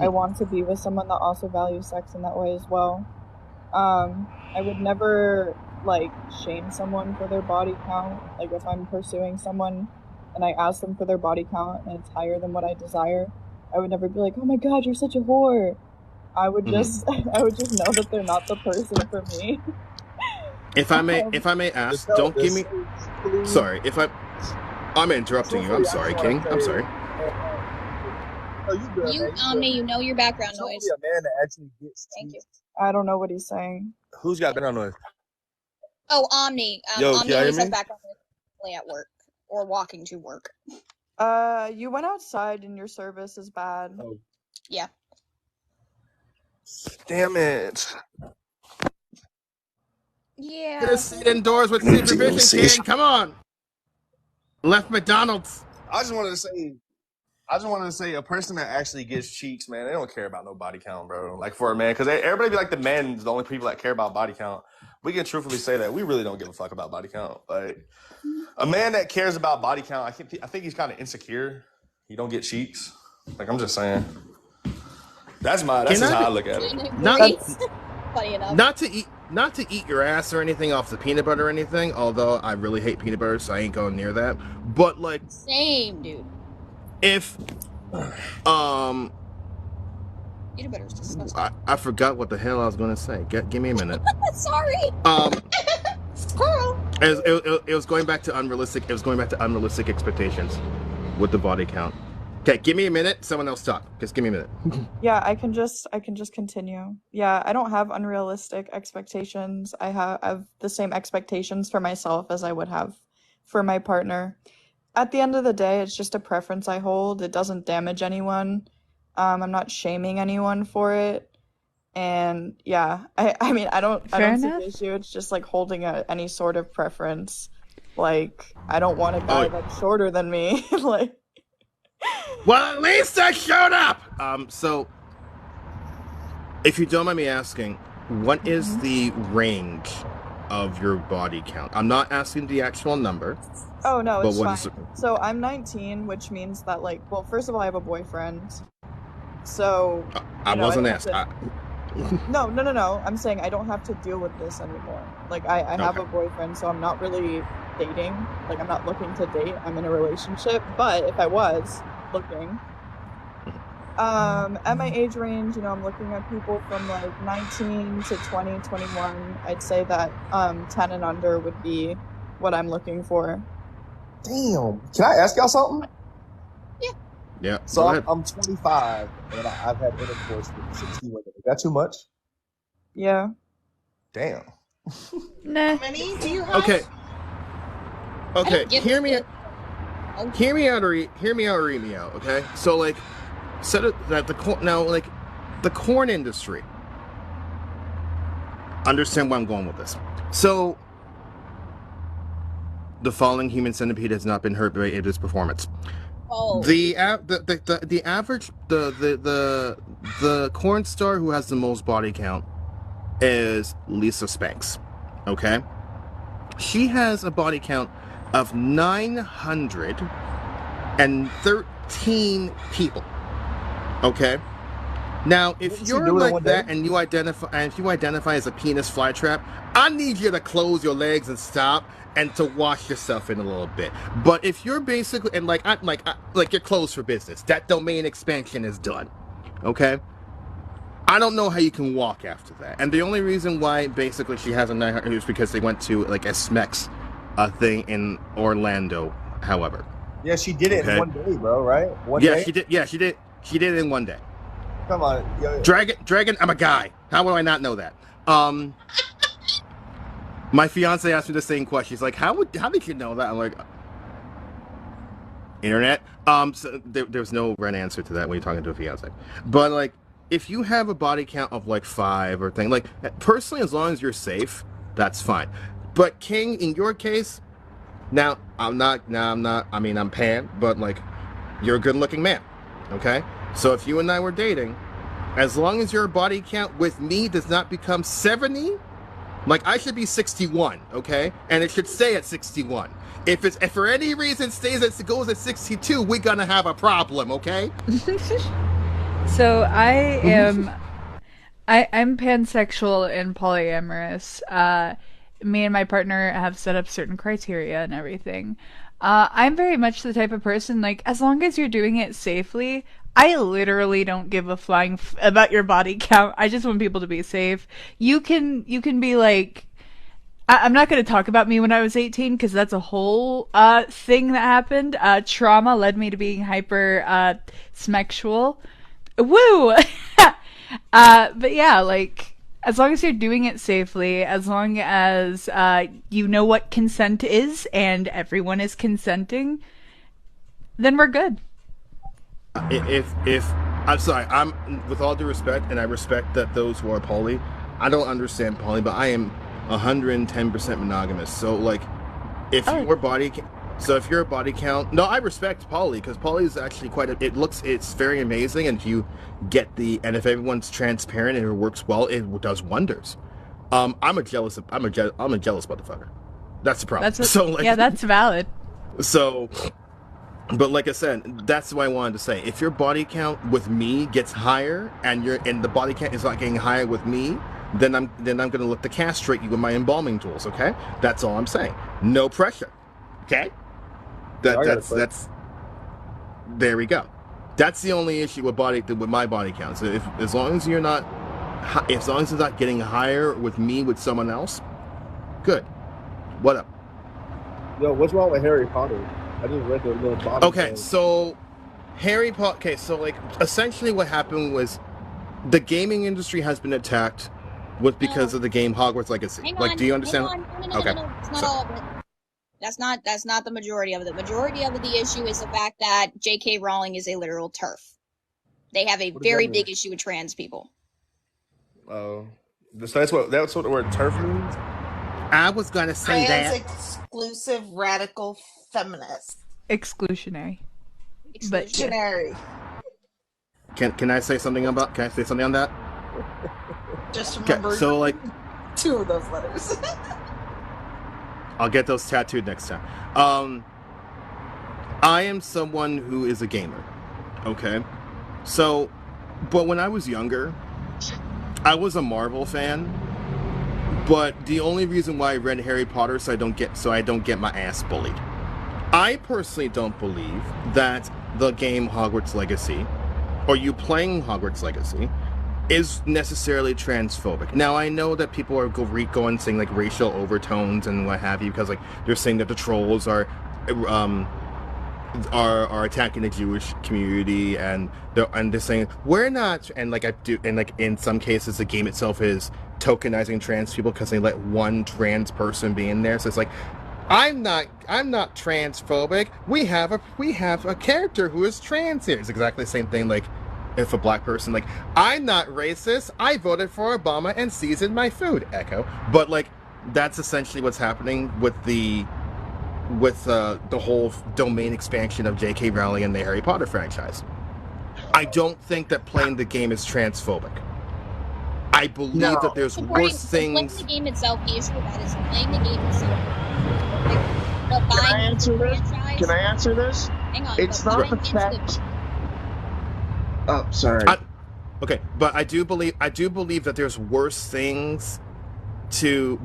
I want to be with someone that also values sex in that way as well. I would never like shame someone for their body count. Like if I'm pursuing someone and I ask them for their body count and it's higher than what I desire, I would never be like, "Oh my God, you're such a whore." I would just I would just know that they're not the person for me. If I may ask, don't give me. Sorry, I'm interrupting you. I'm sorry, King. I'm sorry. No, you good, You, man. Omni, you know your background Truthfully, noise. a man that actually gets Thank you. I don't know what he's saying. Who's got background noise? Oh, Omni. Yo, Omni can you always hear has me? background noise at work or walking to work. You went outside and your service is bad. Oh, Yeah. damn it. Yeah. Just sit indoors with supervision, King. Come on. Left McDonald's. I just wanted to say, a person that actually gets cheeks, man, they don't care about no body count, bro. Like for a man, because everybody be like the men's the only people that care about body count. We can truthfully say that we really don't give a fuck about body count. Like a man that cares about body count, I think he's kind of insecure. He don't get cheeks. Like I'm just saying. That's just how I look at it. Funny enough. Not to eat your ass or anything off the peanut butter or anything, although I really hate peanut butter, so I ain't going near that. But like, same, dude. If peanut butter is disgusting. I forgot what the hell I was going to say. Give me a minute. Sorry. It was going back to unrealistic. It was going back to unrealistic expectations with the body count. Okay, give me a minute. Someone else talk. Just give me a minute. Yeah, I can just continue. Yeah, I don't have unrealistic expectations. I have the same expectations for myself as I would have for my partner. At the end of the day, it's just a preference I hold. It doesn't damage anyone. I'm not shaming anyone for it. And yeah, I mean, I don't see the issue. It's just like holding any sort of preference. Like, I don't want a guy that's shorter than me. Like, well, at least I showed up. So if you don't mind me asking, what is the range of your body count? I'm not asking the actual number. Oh no, it's fine. So I'm 19, which means that, like, well, first of all, I have a boyfriend. So I wasn't asking. No. I'm saying I don't have to deal with this anymore. Like, I have a boyfriend, so I'm not really dating. Like, I'm not looking to date. I'm in a relationship. But if I was looking, at my age range, you know, I'm looking at people from like 19 to 20, 21. I'd say that 10 and under would be what I'm looking for. Damn. Can I ask y'all something? Yeah. So I'm 25 and I've had intercourse with 60 women. Is that too much? Yeah. Damn. Nah. How many do you have? Okay. Hear me out or eat me out. Okay. So like, set it that the corn industry. Understand where I'm going with this. So, the falling human centipede has not been hurt by its performance. Oh. The average the corn star who has the most body count is Lisa Spanks. Okay, she has a body count of 913 people. Okay. Now, if you're like that and you identify as a penis flytrap, I need you to close your legs and stop and to wash yourself in a little bit. But if you're basically and like you're closed for business, that domain expansion is done. Okay. I don't know how you can walk after that. And the only reason why basically she has a 900 is because they went to like a SMEX thing in Orlando. However. Yeah, she did it in one day, bro. Right? One day. She did. Yeah, she did. She did it in one day. Come on, yo. Dragon, I'm a guy. How would I not know that? My fiance asked me the same question. She's like, how did you know that? I'm like, internet. So there's no right answer to that when you're talking to a fiance. But like, if you have a body count of like 5 or thing, like personally, as long as you're safe, that's fine. But King, in your case, I'm Pan, but like, you're a good-looking man. Okay. So if you and I were dating, as long as your body count with me does not become 70, like I should be 61, okay? And it should stay at 61. If for any reason goes at 62, we're gonna have a problem, okay? So I'm pansexual and polyamorous. Me and my partner have set up certain criteria and everything. I'm very much the type of person, like, as long as you're doing it safely, I literally don't give a flying about your body count. I just want people to be safe. You can be like, I'm not going to talk about me when I was 18 because that's a whole thing that happened. Trauma led me to being hyper smexual. Woo! But yeah, like, as long as you're doing it safely, as long as you know what consent is and everyone is consenting, then we're good. If I'm sorry, I'm with all due respect, and I respect that those who are poly, I don't understand poly, but I am 110% monogamous. So like, if your body, so if your body count, no, I respect poly because poly is actually it's very amazing, and if you get and if everyone's transparent and it works well, it does wonders. I'm a jealous motherfucker. That's the problem. Yeah, that's valid. So, but like I said, that's what I wanted to say. If your body count with me gets higher, and the body count is not getting higher with me, then I'm gonna look to castrate you with my embalming tools. Okay, that's all I'm saying. No pressure. Okay, that's there we go. That's the only issue with my body count. So as long as it's not getting higher with me with someone else, good. What up? Yo, what's wrong with Harry Potter? I just read the little bottom. Okay, so Harry Potter. Okay, so like essentially what happened was the gaming industry has been attacked because of the game Hogwarts Legacy. Hang like, on, do you understand? No. It's not all of it. That's not the majority of it. The majority of the issue is the fact that J.K. Rowling is a literal TERF. They have a very big issue with trans people. Oh, so that's what the word TERF means. I was gonna say trans exclusive radical feminist. Exclusionary. Exclusionary. Can I say something on that? Just remember so like 2 of those letters. I'll get those tattooed next time. I am someone who is a gamer. Okay? So, but when I was younger, I was a Marvel fan. But the only reason why I read Harry Potter so I don't get my ass bullied. I personally don't believe that the game Hogwarts Legacy, or you playing Hogwarts Legacy, is necessarily transphobic. Now, I know that people are going saying like racial overtones and what have you, because like they're saying that the trolls are attacking the Jewish community, and they're saying we're not, and like in some cases the game itself is tokenizing trans people because they let one trans person be in there. So it's like, I'm not transphobic. We have a character who is trans here. It's exactly the same thing. Like, if a black person, like, I'm not racist. I voted for Obama and seasoned my food. Echo. But like, that's essentially what's happening with the whole domain expansion of J.K. Rowling and the Harry Potter franchise. I don't think that playing the game is transphobic. I believe that there's worse things. Playing the game itself, the issue with that is playing the game itself. Can I answer this? Can I answer this? Hang on. It's not the fact. Oh, sorry. Okay, but I do believe that there's worse things to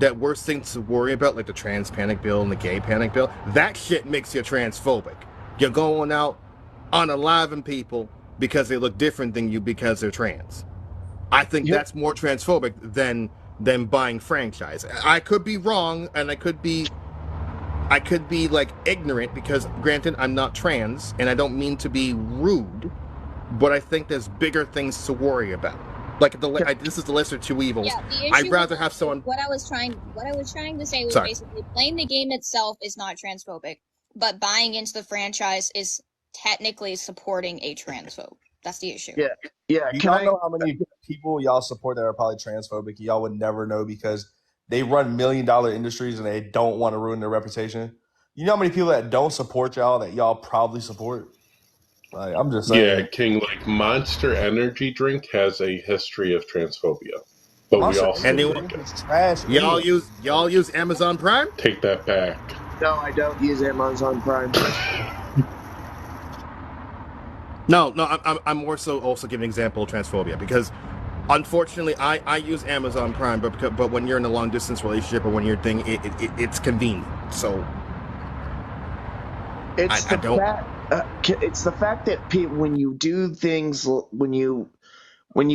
worry about, like the trans panic bill and the gay panic bill. That shit makes you transphobic. You're going out unaliving people because they look different than you because they're trans. I think that's more transphobic than buying franchise. I could be wrong, and I could be like ignorant, because granted I'm not trans and I don't mean to be rude, but I think there's bigger things to worry about. Like this is the lesser two evils. Yeah, I'd rather have someone. What I was trying to say was basically playing the game itself is not transphobic, but buying into the franchise is technically supporting a transphobe. That's the issue. Yeah. You don't know how many people y'all support that are probably transphobic. Y'all would never know because they run $1 million industries and they don't want to ruin their reputation. You know how many people that don't support y'all that y'all probably support? Like, I'm just saying. Yeah, King, like Monster Energy drink has a history of transphobia. But Monster we also trash. Y'all use Amazon Prime? Take that back. No, I don't use Amazon Prime. No, no, I'm more so also giving an example of transphobia because unfortunately I use Amazon Prime, but when you're in a long distance relationship or when you're it's convenient. So It's I don't. it's the fact that when you do things when you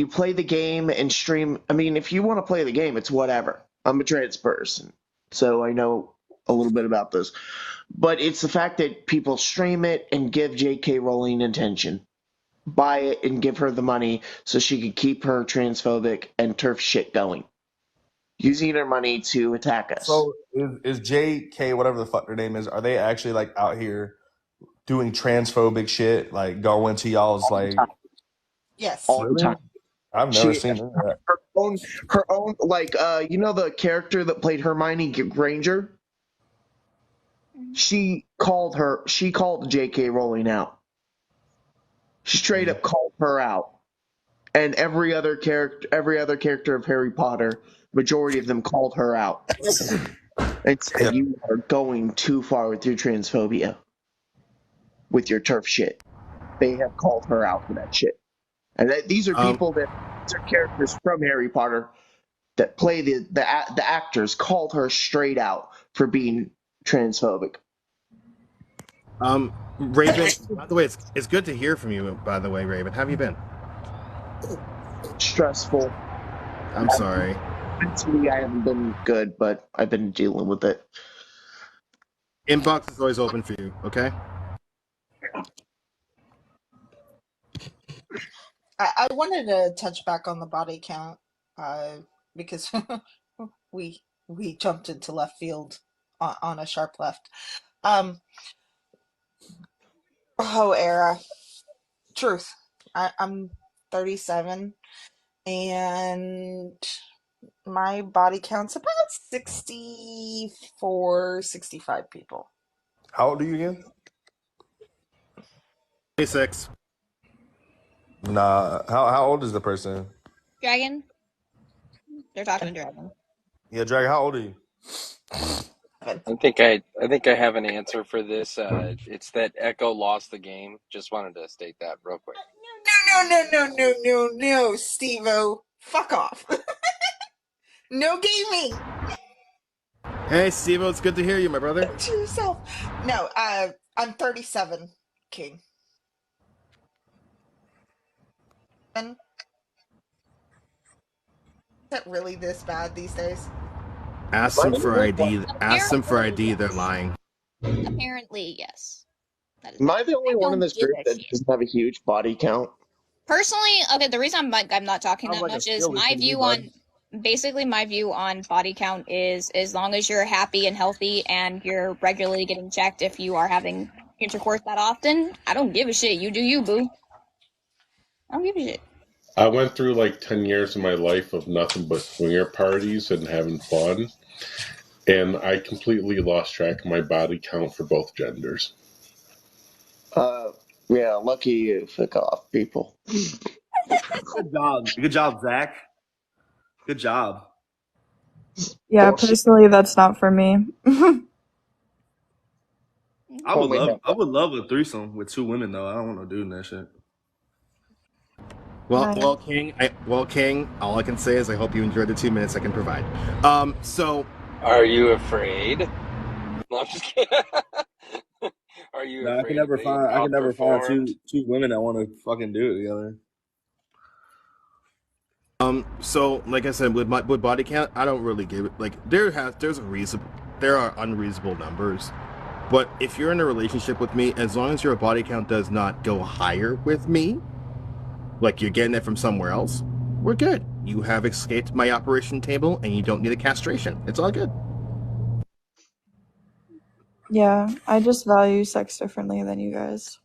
play the game and stream. I mean, if you want to play the game, it's whatever. I'm a trans person, so I know a little bit about this. But it's the fact that people stream it and give J.K. Rowling attention, buy it and give her the money so she can keep her transphobic and turf shit going, using her money to attack us. So is J.K. whatever the fuck their name is? Are they actually like out here doing transphobic shit, like going to y'all's like? Yes. All the time. I've never seen that. Her own, like, you know the character that played Hermione Granger? She called J.K. Rowling out. She straight up called her out. And every other character of Harry Potter, majority of them called her out. And said, you are going too far with your transphobia. With your turf shit. They have called her out for that shit. And these are people these are characters from Harry Potter that play the actors called her straight out for being transphobic. Raven, by the way, it's good to hear from you, by the way, Raven. How have you been? Stressful. I'm sorry. Mentally, I haven't been good, but I've been dealing with it. Inbox is always open for you, okay? I wanted to touch back on the body count because we jumped into left field on a sharp left. Era. Truth. I'm 37 and my body count's about 64, 65 people. How old are you again? 26. Nah. How old is the person? Dragon? They're talking to Dragon. Yeah, Dragon, how old are you? I think I have an answer for this. It's that Echo lost the game. Just wanted to state that real quick. No, Steve-O. Fuck off. No gaming. Hey, Steve-O, it's good to hear you, my brother. To yourself. No, I'm 37, King. And is that really this bad these days? Ask them for ID. Ask them for ID. They're lying. Apparently, yes. Am I the only one in this group that doesn't have a huge body count? Personally, okay, the reason I'm not talking that much is my view on body count is as long as you're happy and healthy and you're regularly getting checked if you are having intercourse that often, I don't give a shit. You do you, boo. I don't give a shit. I went through like 10 years of my life of nothing but swinger parties and having fun, and I completely lost track of my body count for both genders. Yeah, lucky you. Fuck off, people. Good job, Zach. Good job. Yeah, personally, that's not for me. I would love a threesome with two women though. I don't want to do that shit. Well, King. All I can say is I hope you enjoyed the 2 minutes I can provide. So. Are you afraid? No, I'm just kidding. Are you afraid? I can never find two women that want to fucking do it together. So like I said, with body count, I don't really give it. Like there are unreasonable numbers, but if you're in a relationship with me, as long as your body count does not go higher with me, like you're getting it from somewhere else, we're good. You have escaped my operation table, and you don't need a castration. It's all good. Yeah, I just value sex differently than you guys.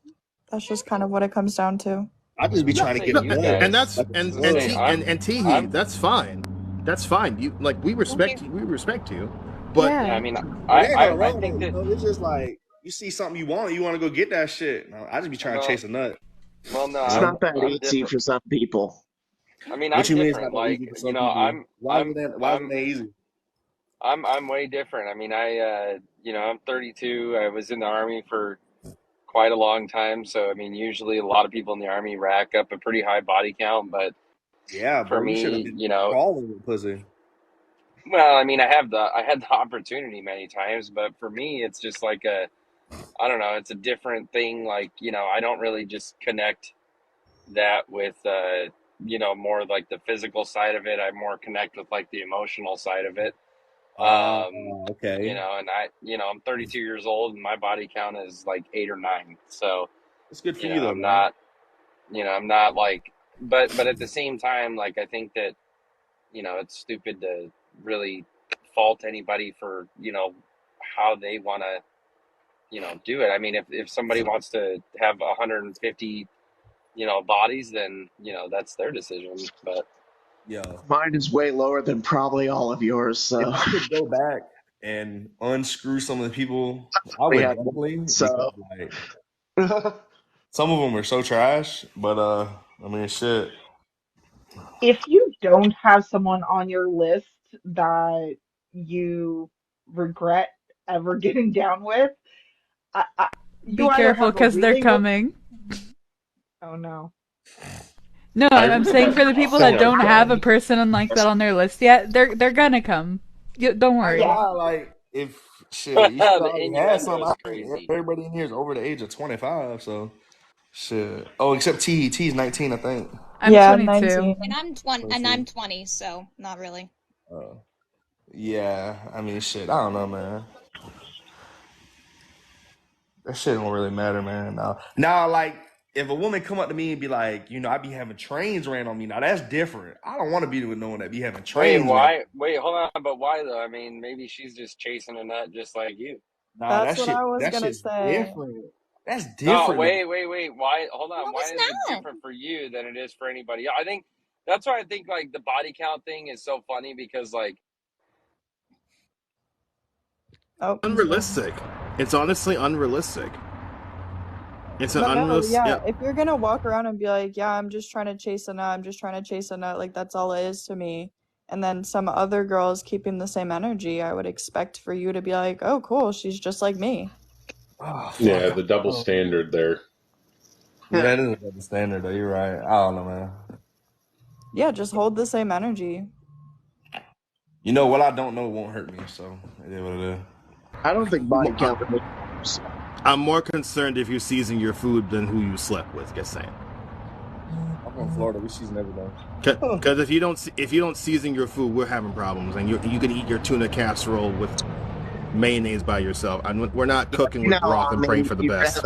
That's just kind of what it comes down to. I just be trying to get and that's Teehee, that's fine. That's fine. You like we respect you. But yeah, I mean, I think that it's just like you see something you want to go get that shit. I just be trying to chase a nut. Well, no, it's not that easy for some people. I mean, I'm different. Like, you know, why isn't that easy? I'm way different. I mean, I'm 32. I was in the Army for quite a long time. So I mean, usually a lot of people in the Army rack up a pretty high body count, but Yeah, for bro, you should have me, been you know, crawling with pussy. well, I mean, I had the opportunity many times, but for me, it's just like I don't know, it's a different thing. Like, you know, I don't really just connect that with, you know, more like the physical side of it. I more connect with like the emotional side of it. You Okay. know, and I'm 32 years old and my body count is like 8 or 9. So, It's good for you you know, though, man. I'm not like, but at the same time, like, I think that, you know, it's stupid to really fault anybody for, you know, how they want to, you know, do it. I mean, if somebody wants to have 150, you know, bodies, then, you know, that's their decision. But Yo, Mine is way lower than probably all of yours. if So I could go back and unscrew some of the people, I we would have definitely, so. because like some of them are so trash. But I mean, shit. If you don't have someone on your list that you regret ever getting down with, Be you either careful, have a because they're really good. coming. Oh no. No, I'm saying for the people that don't have a Yeah. person like that on their list yet, they're gonna come. Don't I ain't worry. gonna Yeah. lie, like if shit, you should the already have innuendo some. is I think crazy. everybody in here is over the age of 25, so shit. Oh, except T. T's 19, I think. I'm Yeah, 22. 19. And I'm 20, and 22. I'm 20, so not really. Yeah, I mean, shit. I don't know, man. That shit don't really matter, man. Now, like, if a woman come up to me and be like, you know, I be having trains ran on me. Now that's different. I don't want to be with no one that be having Wait, trains ran. why? Wait, hold on. But why though? I mean, maybe she's just chasing a nut just like you. Nah, That's what I was that gonna shit's say. different. That's No, different. wait. Why? Hold on. No, Why it's is it not. different for you than it is for anybody else? I think that's why I think like the body count thing is so funny because like Oh, Unrealistic. It's honestly unrealistic. It's an but no, unrealistic. yeah, Yeah. if you're gonna walk around and be like, yeah, I'm just trying to chase a nut, I'm just trying to chase a nut, like that's all it is to me. And then some other girl is keeping the same energy, I would expect for you to be like, oh, cool, she's just like me. Oh, fuck. Yeah, the double standard there. Yeah, that is a double standard, though. You're right. I don't know, man. Yeah, just hold the same energy. You know, what I don't know won't hurt me, so it is what it is. I don't think body count. I'm more concerned if you season your food than who you slept with. Just saying. I'm from Florida. We season everything. Because if you don't season your food, we're having problems, and you can eat your tuna casserole with mayonnaise by yourself. And we're not cooking with broth and praying for the best.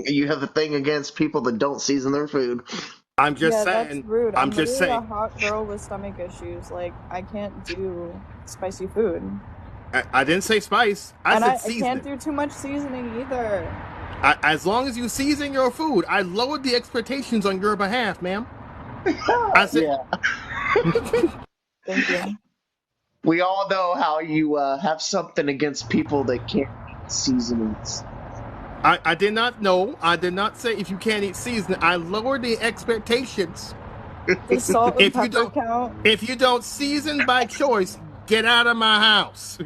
You have a thing against people that don't season their food. I'm just Yeah, saying. that's rude. I'm just literally saying. a hot girl with stomach issues. Like, I can't do spicy food. I didn't say spice. I And said I seasoning. can't do too much seasoning either. As long as you season your food, I lowered the expectations on your behalf, ma'am. I said, Thank you. We all know how you have something against people that can't eat seasonings. I did not know. I did not say if you can't eat seasoning. I lowered the expectations. The salt and pepper count. If you don't season by choice, get out of my house.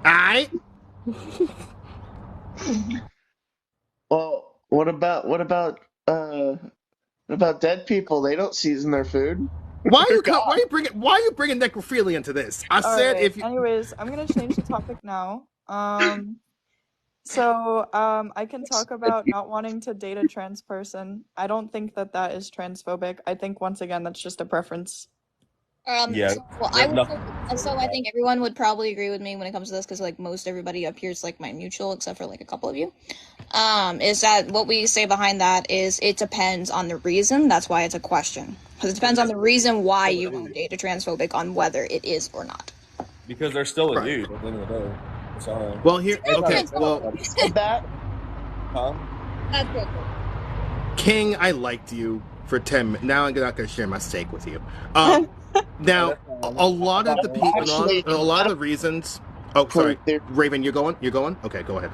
Alright? Well, what about dead people? They don't season their food. Why are you bringing necrophilia into this? I said Alright, if you. Anyways, I'm gonna change the topic now. I can talk about not wanting to date a trans person. I don't think that is transphobic. I think once again that's just a preference. Yeah. I think everyone would probably agree with me when it comes to this because like most everybody up here is like my mutual, except for like a couple of you. Is that what we say behind that is it depends on the reason. That's why it's a question because it depends on the reason why you won't date a transphobic on whether it is or not. Because they're still a dude at the end of the day. Sorry. Well, here. Okay. Well, that. Huh? That's good. King, I liked you for 10 minutes. Now I'm not going to share my steak with you. Now, a lot of the people, a lot of the reasons. Oh, sorry, Raven, you're going. Okay, go ahead.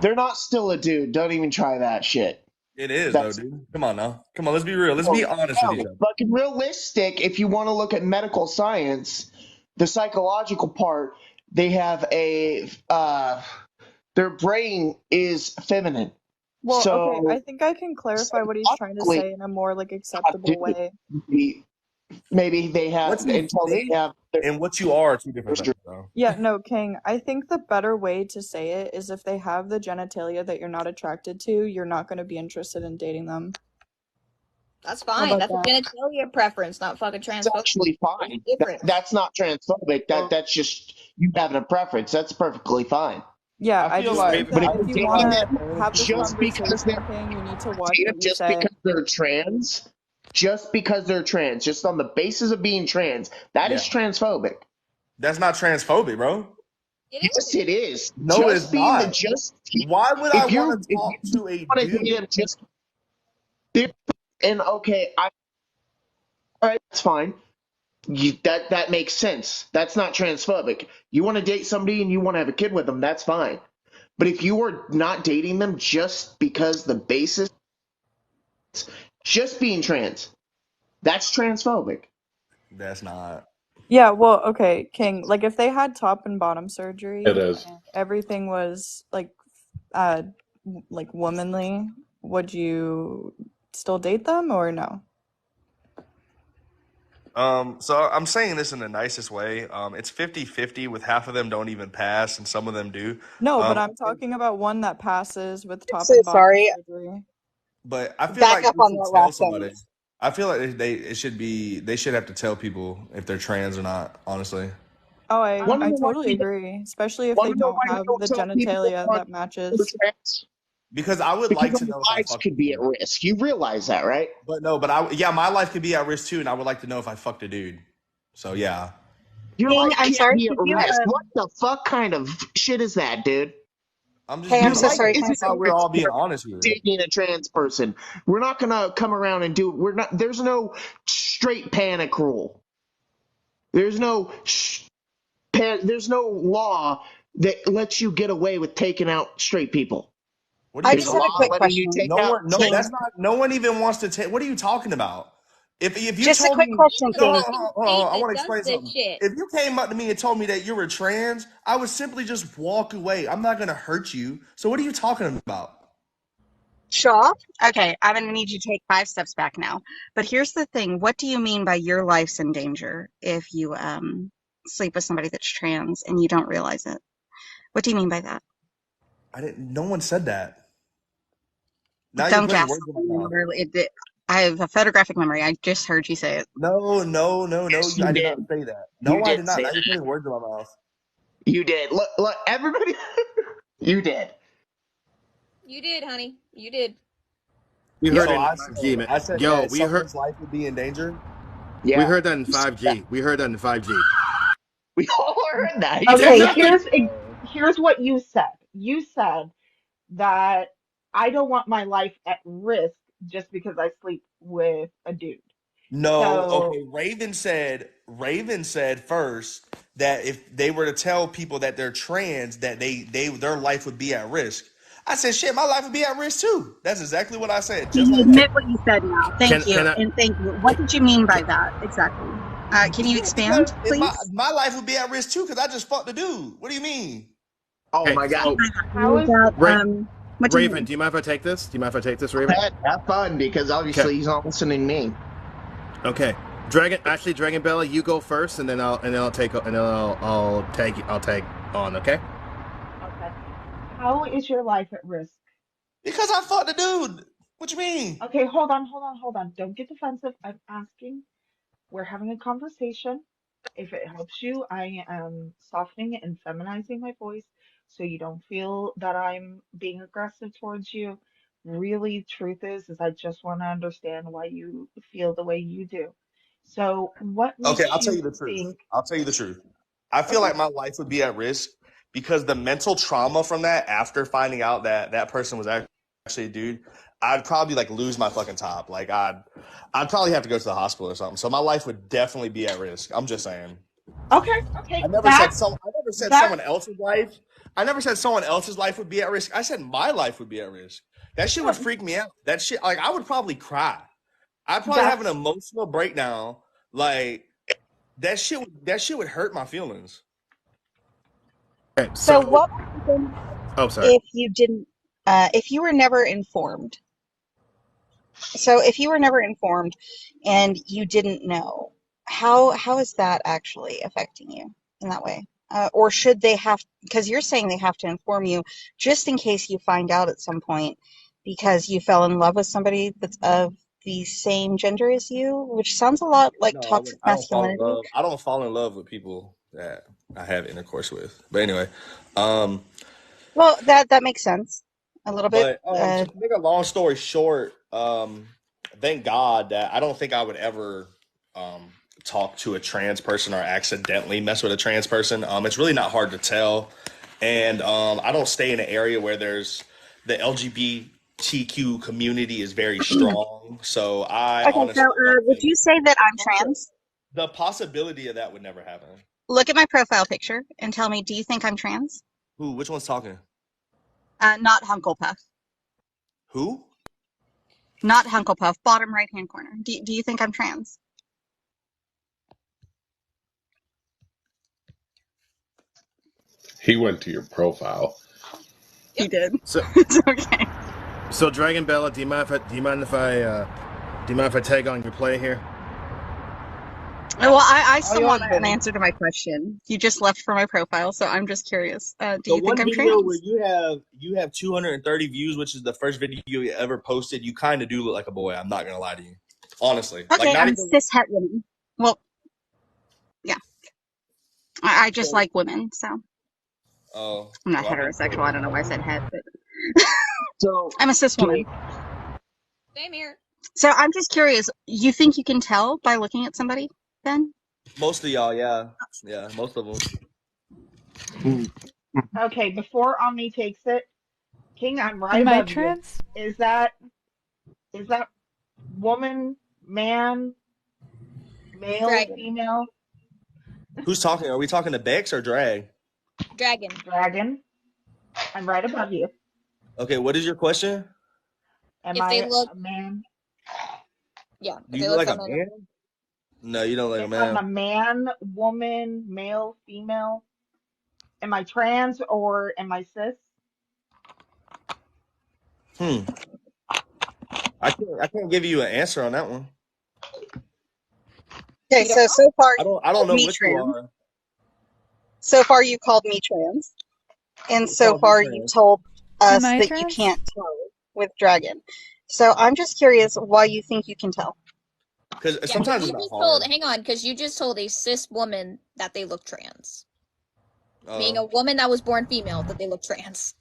They're not still a dude. Don't even try that shit. It is, though, dude. Come on now. Come on, let's be real. Let's be honest with each other. Fucking realistic. If you want to look at medical science, the psychological part, they have a Their brain is feminine. Well, okay, So I think I can clarify what he's trying to say in a more like acceptable way. Maybe they have What you until they think have and what you are two different things, though. Yeah, no, King, I think the better way to say it is if they have the genitalia that you're not attracted to, you're not going to be interested in dating them. That's fine. That's a genitalia preference, not fucking transphobic. It's actually fine. That's not transphobic. That's just you having a preference. That's perfectly fine. Yeah, I just think that but if you want to have this conversation, King, you need to watch what you just say. because they're trans, just on the basis of being trans, that is transphobic. That's not transphobic, bro. Yes, it is. No, just it's being not. Why would I want to talk to a dude? And okay, all right, that's fine. That makes sense. That's not transphobic. You want to date somebody and you want to have a kid with them, that's fine. But if you are not dating them just because the basis, just being trans, that's transphobic. That's not. Yeah, well, okay, King, like if they had top and bottom surgery, It is. and everything was like womanly, would you still date them or no? So I'm saying this in the nicest way. It's 50-50 with half of them don't even pass and some of them do. No, but I'm talking about one that passes with top So and bottom sorry. surgery. But I feel Back like up you on should that tell last somebody. sentence. I feel like they should have to tell people if they're trans or not, honestly. Oh, I Wanna know why totally we- agree, especially if Wanna they know don't why we have don't the tell people genitalia on that matches. trans? Because I would Because like to our know if I lives fucked could be at risk. You realize that, right? But my life could be at risk too, and I would like to know if I fucked a dude. So yeah. Your King, life I'm can't sorry, be at could you, risk. What the fuck kind of shit is that, dude? I'm just Hey, I'm being so honest. sorry. I Can I thought we were all being honest with it. Dating a trans person. We're not gonna come around and there's no straight panic rule. There's no law that lets you get away with taking out straight people. What are you I just have a talking quick about? question. No one even wants to take. What are you talking about? If you Just a told quick me, question, no, King. hold on, I want to explain something. If you came up to me and told me that you were trans, I would simply just walk away. I'm not gonna hurt you. So what are you talking about? Sure. Okay, I'm going to need you to take 5 steps back now. But here's the thing. What do you mean by your life's in danger if you sleep with somebody that's trans and you don't realize it? What do you mean by that? No one said that. Now Don't you're putting gas. words in my mouth. I have a photographic memory. I just heard you say it. No. Yes, you I did did. not say that. No, You I did did not. say Now you're that. putting words in my mouth. You did. Look, everybody. You did. You did, honey. You did. We heard So it in I 5G, man. said Yo, that we heard someone's life would be in danger. Yeah. we heard that in 5G. We heard that in 5G. We all heard that. Okay, here's what you said. You said that I don't want my life at risk just because I sleep with a dude. No, So okay. Raven said first that if they were to tell people that they're trans, that their life would be at risk. I said, shit, my life would be at risk too. That's exactly what I said. Can Just you like admit that. what you said now? Thank you. And thank you. What did you mean by that exactly? Can you expand, please? My life would be at risk too because I just fucked the dude. What do you mean? Oh my god. how is Raven, do you mind if I take this? Raven? Have fun because obviously he's not listening to me. Okay. Dragon Bella, you go first, and then I'll tag on. Okay. okay? How is your life at risk? Because I fucked the dude. What you mean? Okay, hold on. Don't get defensive. I'm asking. We're having a conversation. If it helps you, I am softening and feminizing my voice so you don't feel that I'm being aggressive towards you. Really, truth is I just want to understand why you feel the way you do. So, what Okay, makes I'll tell you you the truth. think? I'll tell you the truth. I feel like my life would be at risk because the mental trauma from that after finding out that that person was actually a dude, I'd probably like lose my fucking top. Like I'd probably have to go to the hospital or something. So my life would definitely be at risk. I'm just saying. Okay. I never said someone else's life. I never said someone else's life would be at risk. I said my life would be at risk. That shit would freak me out. That shit, like I would probably cry. I'd probably have an emotional breakdown. Like that shit would hurt my feelings. Okay, So what Oh, sorry. if you were never informed. So if you were never informed and you didn't know, how is that actually affecting you in that way? Or should they have, because you're saying they have to inform you just in case you find out at some point because you fell in love with somebody that's of the same gender as you, which sounds a lot like No, toxic I don't fall in masculinity. love. I don't fall in love with people that I have intercourse with. But anyway, um, Well, that makes sense a little bit. but to make a long story short, thank God that I don't think I would ever talk to a trans person or accidentally mess with a trans person. It's really not hard to tell, and I don't stay in an area where there's the LGBTQ community is very strong. So I Okay, honestly so don't would think you say that I'm trans? the possibility of that would never happen. Look at my profile picture and tell me, do you think I'm trans? Who? Which one's talking? Not Hunklepuff. Who? Not Hunklepuff, bottom right-hand corner. Do you think I'm trans? He went to your profile. He did. So It's okay. So Dragon Bella, do you mind if I tag on your play here? Well, I still you want want, an Benny? answer to my question. You just left for my profile, so I'm just curious. Do The you one think I'm video trans? where you have 230 views, which is the first video you ever posted, you kind of do look like a boy. I'm not gonna lie to you, honestly. Okay, Like not I'm a even. cis het woman. Well, yeah, I just So, like women, so oh, I'm not well, heterosexual. I don't know why I said het, but So I'm a cis woman. Same here. So I'm just curious. You think you can tell by looking at somebody, then? most of y'all, yeah, most of them. Okay, before Omni takes it, King, I'm right Am I above you. trans? Is that woman, man, male, Dragon. female, Who's talking? Are we talking to Bex or Drag? Dragon. dragon? I'm right above you. Okay, what is your question? Am If I they look, a man? yeah, Do if you they look look like a feminine. man? No, you don't look like a If I'm a man. man, woman, male, female, am I trans or am I cis? I can't give you an answer on that one. Okay, You don't so know? far I you don't called know me what you trans. are. So far you called me trans, and You so called me far you trans. told Am us I that you trans? can't tell with Dragon. So I'm just curious why you think you can tell. Because Yeah, sometimes you it's not just told. hard. Hang on, because you just told a cis woman that they look trans, being a Oh. woman that was born female that they look trans.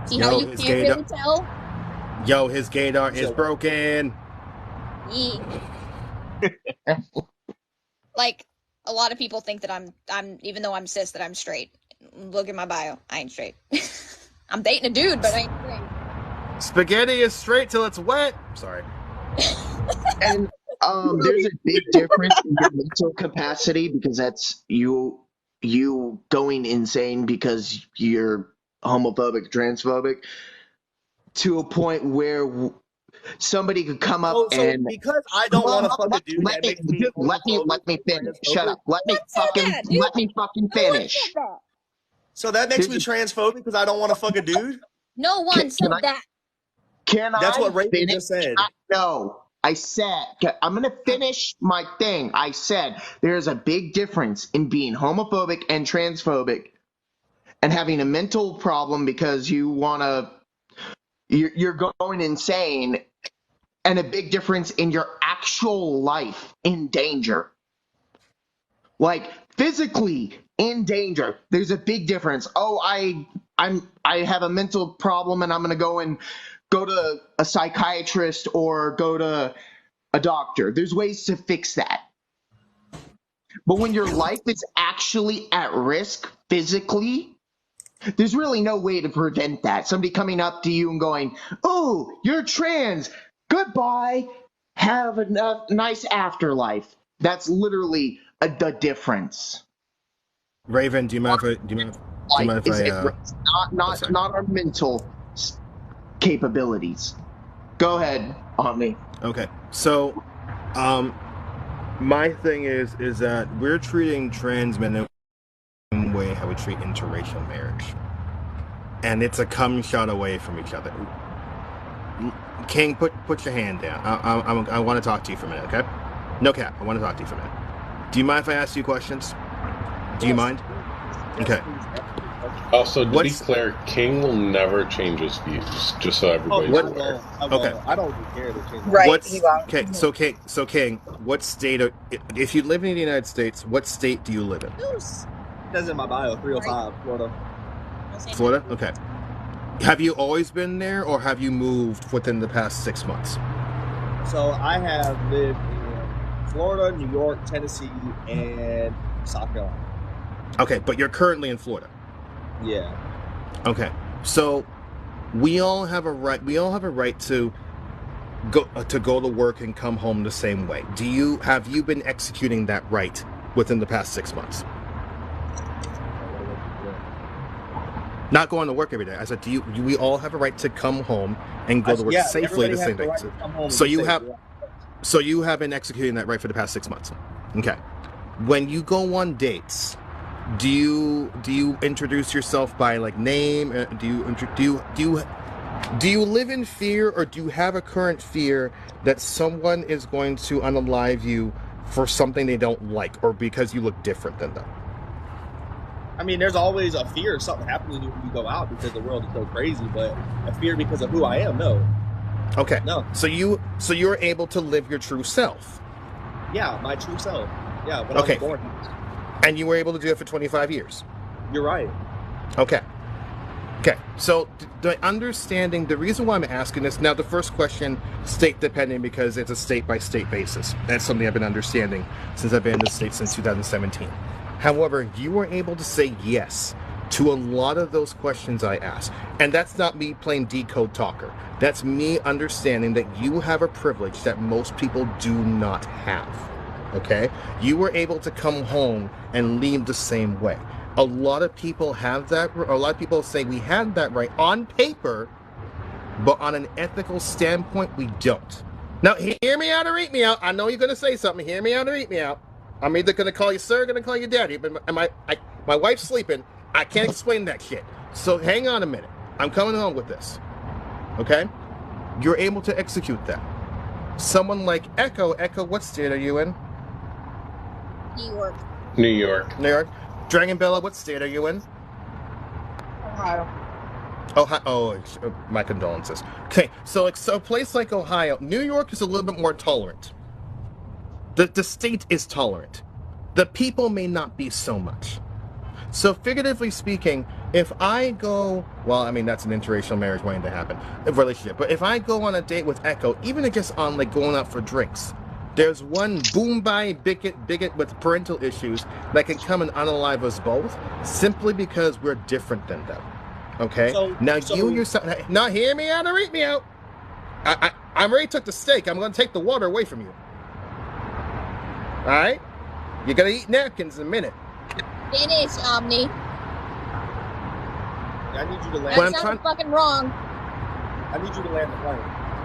See how Yo, you his can't gaydar. really tell? His gaydar is So, broken. Yeah. Like a lot of people think that I'm even though I'm cis that I'm straight. Look at my bio. I ain't straight. I'm dating a dude, but I ain't straight. Spaghetti is straight till it's wet. Sorry. And there's a big difference in your mental capacity because that's you going insane because you're homophobic, transphobic, to a point where somebody could come up so and because I don't want to fuck a dude, that makes me let homophobic me and finish. Shut transphobic. up. Let me Said that, dude? fucking No one finish. said that. So that makes There's me a- transphobic because I don't want to fuck a dude? No one said that. Can That's I what Raven finish? just said. No. I said, I'm going to finish my thing. I said there's a big difference in being homophobic and transphobic and having a mental problem because you're going insane, and a big difference in your actual life in danger. Like physically in danger. There's a big difference. Oh, I have a mental problem and I'm going to go to a psychiatrist or go to a doctor. There's ways to fix that. But when your life is actually at risk physically, there's really no way to prevent that. Somebody coming up to you and going, "Oh, you're trans. Goodbye. Have a nice afterlife." That's literally the difference. Raven, do you mind if I It's not our mental capabilities. Go ahead, Omni. Okay. So, my thing is that we're treating trans men the same way how we treat interracial marriage. and it's a cum shot away from each other. King, put your hand down. I want to talk to you for a minute, okay? No cap. I want to talk to you for a minute. Do you mind if I ask you questions? Do you mind? Okay. Also, to be clear, King will never change his views, just so everybody's aware. Okay. I don't care to change. Right, he won't. Okay, so King, what state if you live in the United States, what state do you live in? It says in my bio, 305, Florida. Florida? Okay. Have you always been there, or have you moved within the past 6 months? So I have lived in Florida, New York, Tennessee, and South Carolina. Okay, but you're currently in Florida. Yeah. Okay, so we all have a right. We all have a right to go to work and come home the same way. Have you been executing that right within the past 6 months? Not going to work every day. I said, do we all have a right to come home and go to work safely the same day? So you have been executing that right for the past 6 months. Okay. When you go on dates, do you introduce yourself by like name? Do you live in fear, or do you have a current fear that someone is going to unalive you for something they don't like, or because you look different than them? I mean, there's always a fear of something happening to you when you go out because the world is so crazy, but a fear because of who I am, no. Okay. No. So you're able to live your true self. Yeah, my true self. Yeah, when Okay. I was born. And you were able to do it for 25 years. You're right. Okay. Okay. So the understanding, the reason why I'm asking this, now the first question, state dependent, because it's a state by state basis. That's something I've been understanding since I've been in the state since 2017. However, you were able to say yes to a lot of those questions I asked. And that's not me playing decode talker. That's me understanding that you have a privilege that most people do not have. Okay? You were able to come home and leave the same way. A lot of people have that. A lot of people say we have that right on paper, but on an ethical standpoint, we don't. Now, hear me out or eat me out. I know you're going to say something. Hear me out or eat me out. I'm either going to call you sir or going to call you daddy, but my wife's sleeping. I can't explain that shit. So hang on a minute. I'm coming home with this. Okay? You're able to execute that. Someone like Echo, what state are you in? New York. New York. New York. Dragon Bella, what state are you in? Ohio. Ohio. Oh, my condolences. Okay, so a place like Ohio, New York is a little bit more tolerant. The state is tolerant. The people may not be so much. So figuratively speaking, if I go, well, I mean, that's an interracial marriage waiting to happen, a relationship. But if I go on a date with Echo, even if just on like going out for drinks, there's one boom-bye bigot with parental issues that can come and unalive us both simply because we're different than them. Okay? You yourself, now hear me out or eat me out. I already took the steak. I'm going to take the water away from you. All right? You're going to eat napkins in a minute. Finish, Omni. I need you to land. That sounds fucking wrong. I need you to land the plane.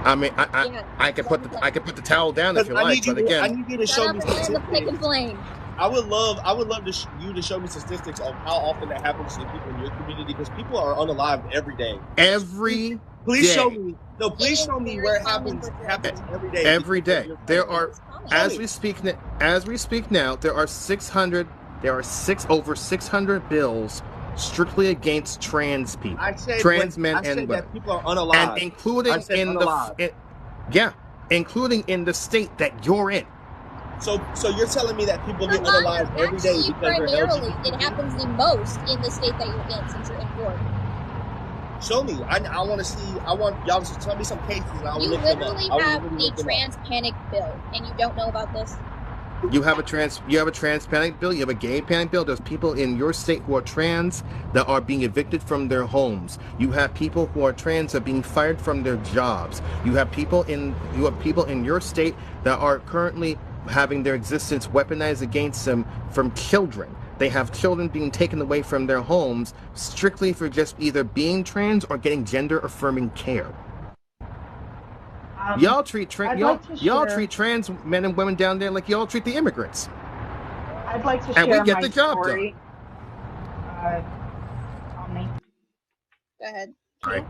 I mean, I can put the towel down if you like, but again, I need you to show me statistics. Plane. I would love you to show me statistics on how often that happens to the people in your community, because people are unalived every day. Please show me. No, please show me where it happens every day. Every day. There are, as we speak now, there are over 600 bills strictly against trans people, trans men and women, that people are unalive, and including in the state that you're in. So you're telling me that people get unalive every day because they're LGBT? It happens the most in the state that you're in, since you're in Florida. Show me. I want to see. I want y'all to tell me some cases, and I will look them up. You literally have a trans panic bill, and you don't know about this. You have a trans panic bill. You have a gay panic bill. There's people in your state who are trans that are being evicted from their homes. You have people who are trans that are being fired from their jobs. You have people in your state that are currently having their existence weaponized against them from children. They have children being taken away from their homes strictly for just either being trans or getting gender affirming care. Y'all treat trans men and women down there like y'all treat the immigrants. I'd like to share and we get my the job story. done. Go ahead. Sorry.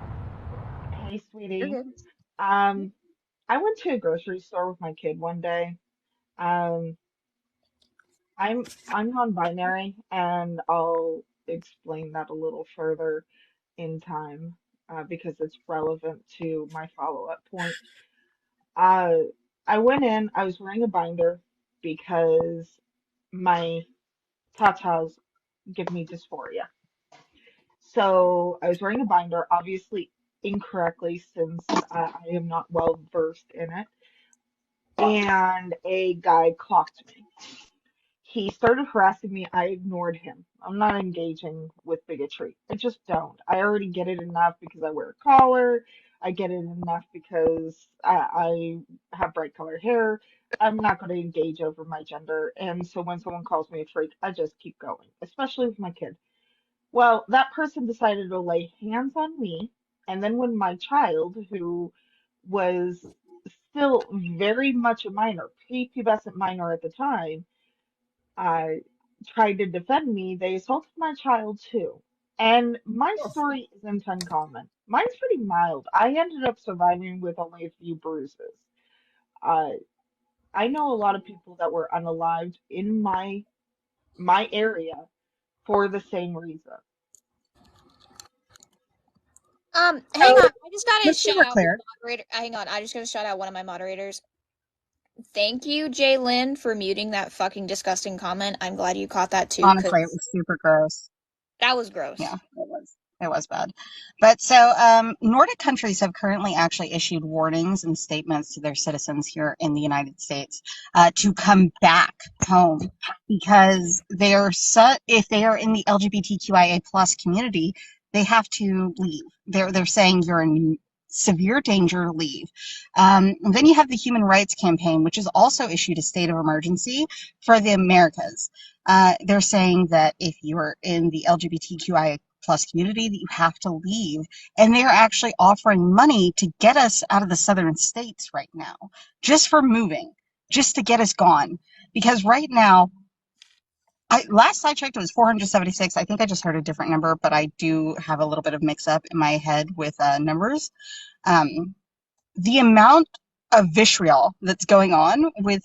Hey, sweetie. You're good. I went to a grocery store with my kid one day. Um, I'm non-binary, and I'll explain that a little further in time, because it's relevant to my follow-up point. Uh, I went in, I was wearing a binder because my tatas give me dysphoria. So I was wearing a binder, obviously incorrectly since I am not well versed in it, and a guy clocked me. He started harassing me. I ignored him. I'm not engaging with bigotry. I just don't. I already get it enough because I wear a collar. I get it enough because I have bright colored hair. I'm not going to engage over my gender. And so when someone calls me a freak, I just keep going, especially with my kid. Well, that person decided to lay hands on me. And then when my child, who was still very much a minor, prepubescent minor at the time, uh, tried to defend me, they assaulted my child too. And my story isn't uncommon. Mine's pretty mild. I ended up surviving with only a few bruises. Uh, I know a lot of people that were unalived in my area for the same reason. Hang So, on. I just gotta just so shout we're out clear, moderator. Hang on. I just gotta shout out one of my moderators. Thank you, Jay Lynn, for muting that fucking disgusting comment. I'm glad you caught that too, honestly, it because was super gross. that was gross. Yeah, it was. It was bad. But so, Nordic countries have currently actually issued warnings and statements to their citizens here in the United States to come back home because they are if they are in the LGBTQIA plus community, they have to leave. They're saying you're in severe danger, leave. Then you have the Human Rights Campaign, which has also issued a state of emergency for the Americas. They're saying that if you're in the LGBTQIA plus community, that you have to leave. And they're actually offering money to get us out of the southern states right now, just for moving, just to get us gone. Because right now, last I checked, it was 476. I think I just heard a different number, but I do have a little bit of mix up in my head with numbers. The amount of vitriol that's going on with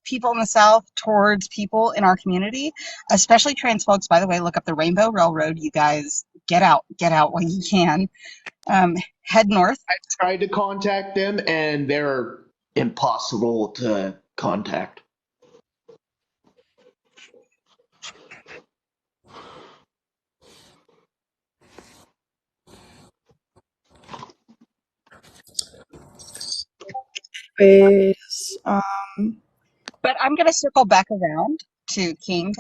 people in the South towards people in our community, especially trans folks. By the way, look up the Rainbow Railroad. You guys get out while you can. Head north. I tried to contact them and they're impossible to contact. But I'm going to circle back around to King.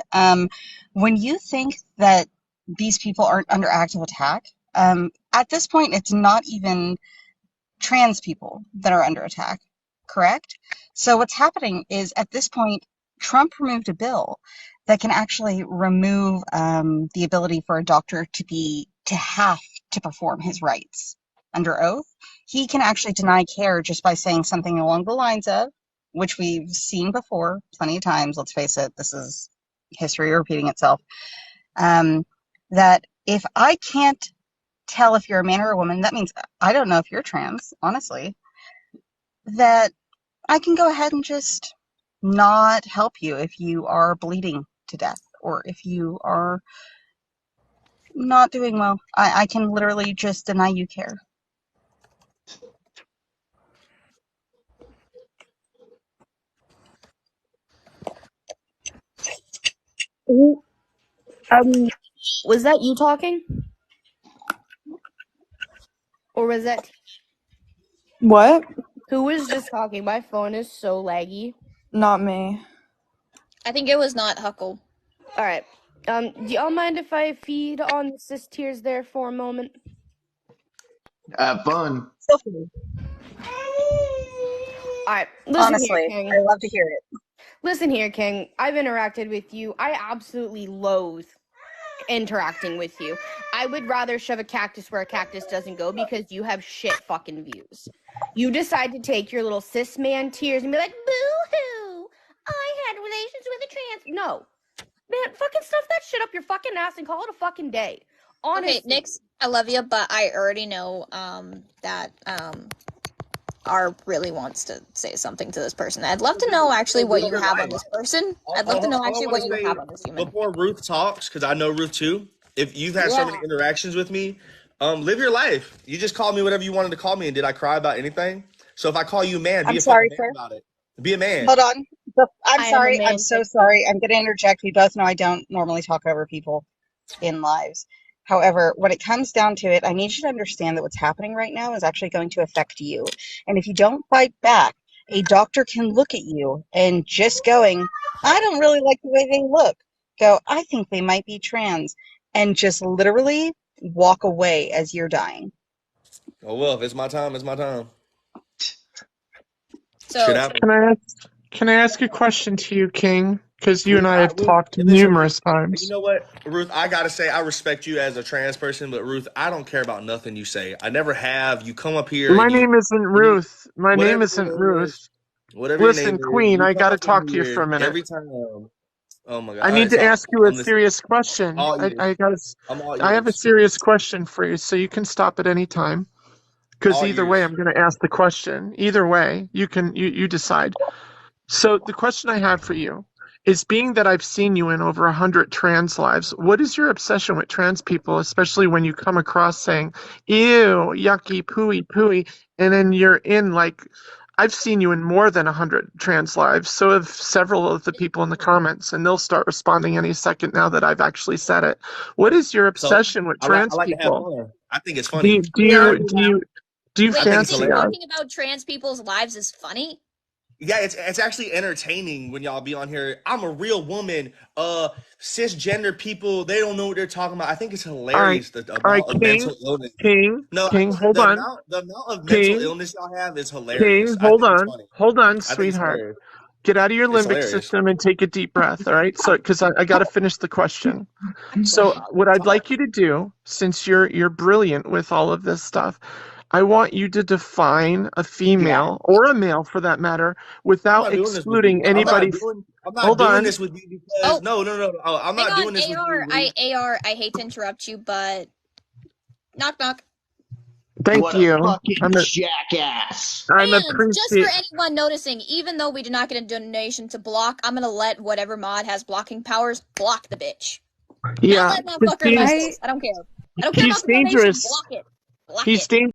When you think that these people aren't under active attack, at this point, it's not even trans people that are under attack, correct? So what's happening is at this point, Trump removed a bill that can actually remove the ability for a doctor to have to perform his rights under oath. He can actually deny care just by saying something along the lines of, which we've seen before plenty of times, let's face it, this is history repeating itself, that if I can't tell if you're a man or a woman, that means I don't know if you're trans, honestly, that I can go ahead and just not help you if you are bleeding to death or if you are not doing well. I can literally just deny you care. Was that you talking? Or was that... What? Who was just talking? My phone is so laggy. Not me. I think it was not Huckle. Alright. Do y'all mind if I feed on the cis tears there for a moment? Have fun. Alright, listen Honestly, here, King. I love to hear it. Listen here, King. I've interacted with you. I absolutely loathe interacting with you. I would rather shove a cactus where a cactus doesn't go because you have shit fucking views. You decide to take your little cis man tears and be like, boo-hoo, I had relations with a trans... No. Man, fucking stuff that shit up your fucking ass and call it a fucking day. Honestly. Okay, Nyx, I love you, but I already know that R really wants to say something to this person. I'd love to know actually what you have on this person. I'd love to know actually what you have on this human. Before Ruth talks, because I know Ruth too. If you've had so many interactions with me, live your life. You just called me whatever you wanted to call me, and did I cry about anything? So if I call you man, be a fucking man about it. Be a man. Hold on. I'm sorry. I'm so sorry. I'm going to interject. We both know I don't normally talk over people in lives. However, when it comes down to it, I need you to understand that what's happening right now is actually going to affect you. And if you don't fight back, a doctor can look at you and just going, I don't really like the way they look. Go, I think they might be trans. And just literally walk away as you're dying. Oh, well, if it's my time, it's my time. So, can I ask a question to you, King? Because you and I have talked numerous times. You know what, Ruth? I gotta say, I respect you as a trans person, but Ruth, I don't care about nothing you say. I never have. You come up here. My name isn't Ruth. My name isn't Ruth. Whatever. Listen, Queen, I gotta talk to you for a minute. Every time. Oh my God! I need to ask you a serious question. I have a serious question for you, so you can stop at any time. Because either way, I'm going to ask the question. Either way, you decide. So the question I have for you is, being that I've seen you in over 100 trans lives, what is your obsession with trans people, especially when you come across saying, ew, yucky, pooey, and then you're in, like, I've seen you in more than 100 trans lives, so have several of the people in the comments, and they'll start responding any second now that I've actually said it. What is your obsession with trans people? I think it's funny. Do you fancy talking about trans people's lives is funny? Yeah, it's actually entertaining when y'all be on here. I'm a real woman. Cisgender people, they don't know what they're talking about. I think it's hilarious. The amount of mental illness. King, hold on. The amount of mental illness y'all have is hilarious. King, hold on, sweetheart. Get out of your limbic system and take a deep breath, all right? So, because I got to finish the question. So, what I'd like you to do, since you're brilliant with all of this stuff, I want you to define a female or a male, for that matter, without excluding anybody. I'm not doing this with you because no. I'm not doing this with you. AR, I hate to interrupt you, but knock. Thank you. I'm a jackass. Just for anyone noticing, even though we did not get a donation to block, I'm gonna let whatever mod has blocking powers block the bitch. Yeah, not let that fucker in my face. I don't care. I don't care about the donation. Block it. He's dangerous.